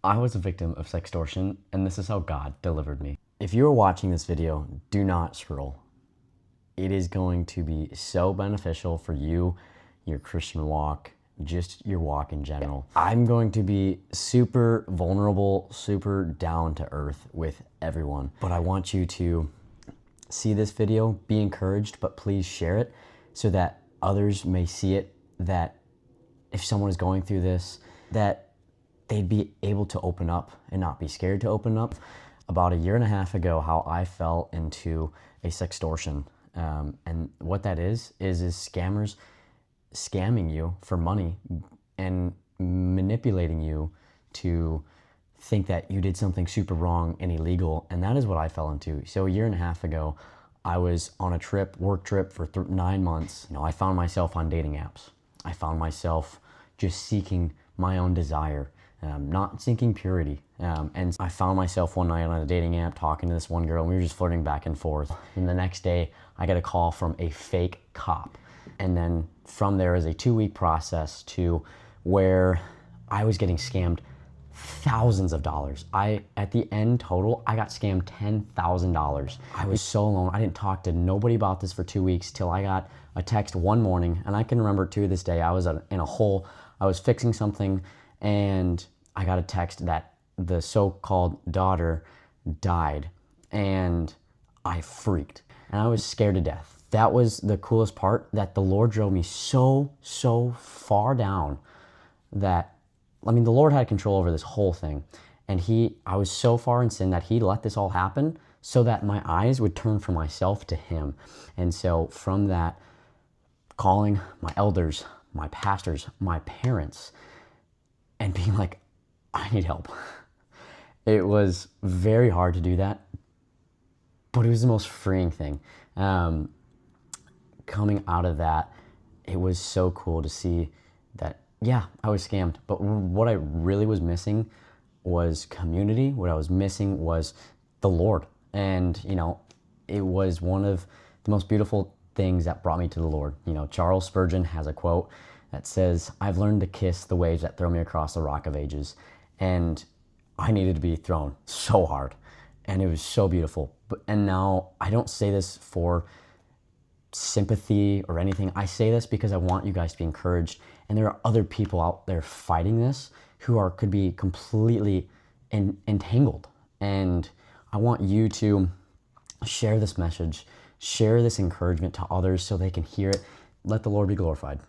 I was a victim of sextortion, and this is how God delivered me. If you are watching this video, do not scroll. It is going to be so beneficial for you, your Christian walk, just your walk in general. I'm going to be super vulnerable, super down to earth with everyone, but I want you to see this video, be encouraged, but please share it so that others may see it, that if someone is going through this, that they'd be able to open up and not be scared to open up. About a year and a half ago, how I fell into a sextortion. And what that is scammers scamming you for money and manipulating you to think that you did something super wrong and illegal. And that is what I fell into. So a year and a half ago, I was on a trip, work trip for 9 months. I found myself on dating apps. I found myself just seeking my own desire, not seeking purity. And I found myself one night on a dating app talking to this one girl, and we were just flirting back and forth. And the next day, I get a call from a fake cop. And then from there is a 2-week process to where I was getting scammed thousands of dollars. At the end total, I got scammed $10,000. I was so alone. I didn't talk to nobody about this for 2 weeks till I got a text one morning. And I can remember to this day, I was in a hole. I was fixing something and I got a text that the so-called daughter died, and I freaked and I was scared to death. That was the coolest part, that the Lord drove me so far down that, the Lord had control over this whole thing. And I was so far in sin that He let this all happen so that my eyes would turn from myself to Him. And so from that, calling my elders, my pastors, my parents, and being like, I need help. It was very hard to do that, but it was the most freeing thing. Coming out of that, it was so cool to see that, yeah, I was scammed, but what I really was missing was community. What I was missing was the Lord. And, it was one of the most beautiful things that brought me to the Lord. Charles Spurgeon has a quote that says, "I've learned to kiss the waves that throw me across the rock of ages." And I needed to be thrown so hard, and it was so beautiful. And now I don't say this for sympathy or anything. I say this because I want you guys to be encouraged. And there are other people out there fighting this who could be completely entangled. And I want you to share this message, share this encouragement to others so they can hear it. Let the Lord be glorified.